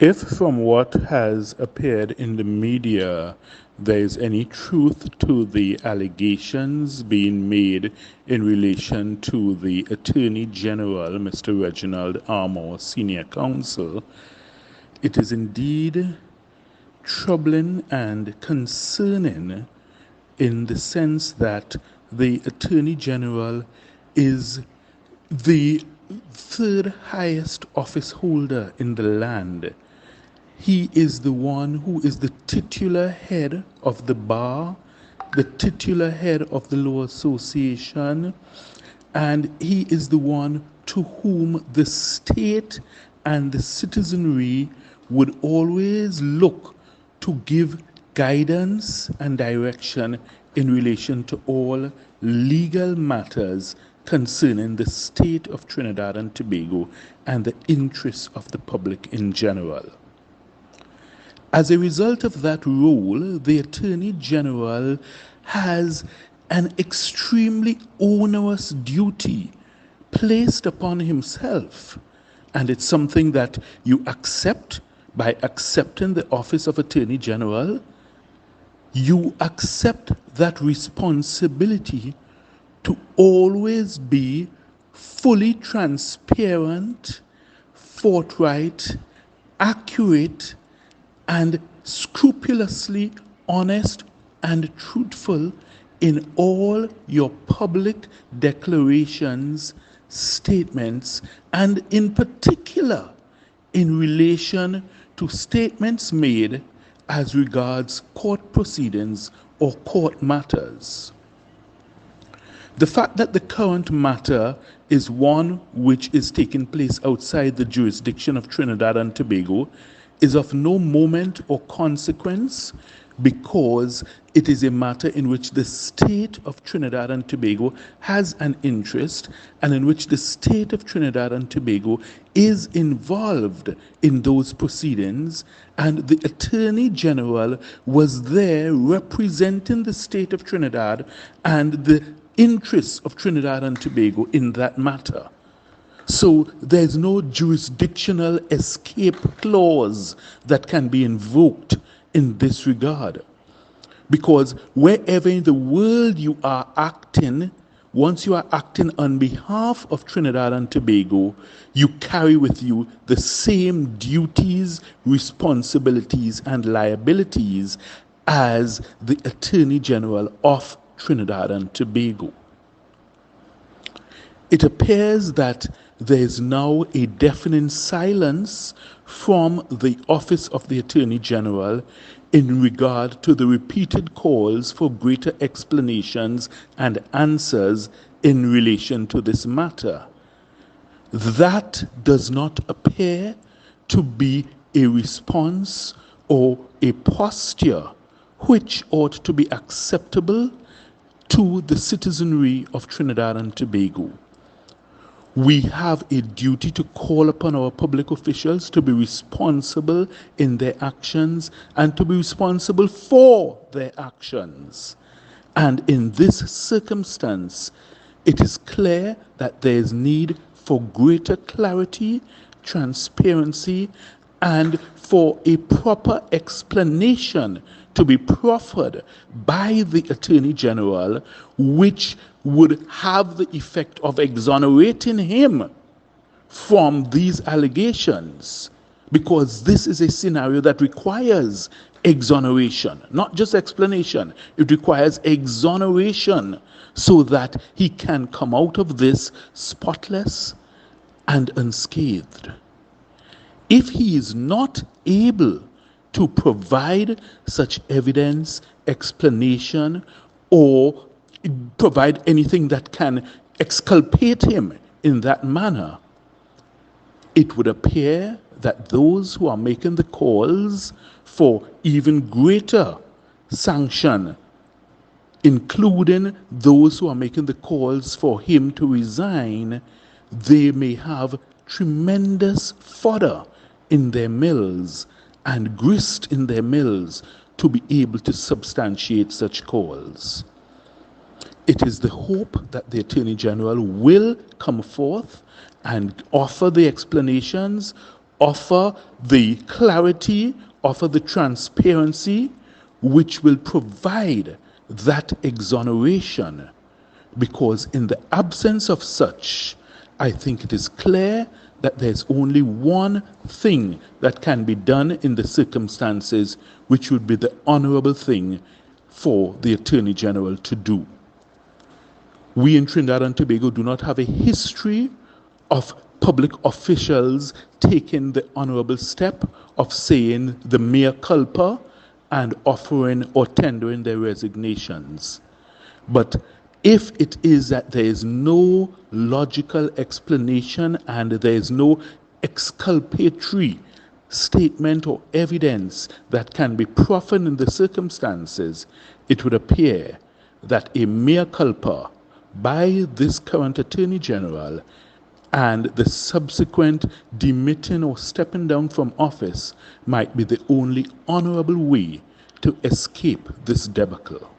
If from what has appeared in the media there is any truth to the allegations being made in relation to the Attorney General, Mr. Reginald Armour, Senior Counsel, it is indeed troubling and concerning in the sense that the Attorney General is the third highest office holder in the land. He is the one who is the titular head of the bar, the titular head of the Law Association, and he is the one to whom the state and the citizenry would always look to give guidance and direction in relation to all legal matters concerning the state of Trinidad and Tobago and the interests of the public in general. As a result of that role, the Attorney General has an extremely onerous duty placed upon himself, and it's something that you accept by accepting the office of Attorney General. You accept that responsibility to always be fully transparent, forthright, accurate, and scrupulously honest and truthful in all your public declarations, statements, and in particular in relation to statements made as regards court proceedings or court matters. The fact that the current matter is one which is taking place outside the jurisdiction of Trinidad and Tobago is of no moment or consequence, because it is a matter in which the state of Trinidad and Tobago has an interest and in which the state of Trinidad and Tobago is involved in those proceedings, and the Attorney General was there representing the state of Trinidad and the interests of Trinidad and Tobago in that matter. So there's no jurisdictional escape clause that can be invoked in this regard. Because wherever in the world you are acting, once you are acting on behalf of Trinidad and Tobago, you carry with you the same duties, responsibilities, and liabilities as the Attorney General of Trinidad and Tobago. It appears that there is now a deafening silence from the Office of the Attorney General in regard to the repeated calls for greater explanations and answers in relation to this matter. That does not appear to be a response or a posture which ought to be acceptable to the citizenry of Trinidad and Tobago. We have a duty to call upon our public officials to be responsible in their actions and to be responsible for their actions. And in this circumstance, it is clear that there is need for greater clarity, transparency, and for a proper explanation to be proffered by the Attorney General, which would have the effect of exonerating him from these allegations, because this is a scenario that requires exoneration, not just explanation. It requires exoneration so that he can come out of this spotless and unscathed. If he is not able to provide such evidence, explanation, or provide anything that can exculpate him in that manner, it would appear that those who are making the calls for even greater sanction, including those who are making the calls for him to resign, they may have tremendous fodder in their mills and grist in their mills to be able to substantiate such calls. It is the hope that the Attorney General will come forth and offer the explanations, offer the clarity, offer the transparency which will provide that exoneration. Because in the absence of such, I think it is clear that there's only one thing that can be done in the circumstances, which would be the honorable thing for the Attorney General to do. We in Trinidad and Tobago do not have a history of public officials taking the honorable step of saying the mea culpa and offering or tendering their resignations. But if it is that there is no logical explanation and there is no exculpatory statement or evidence that can be proffered in the circumstances, it would appear that a mea culpa by this current Attorney General and the subsequent demitting or stepping down from office might be the only honorable way to escape this debacle.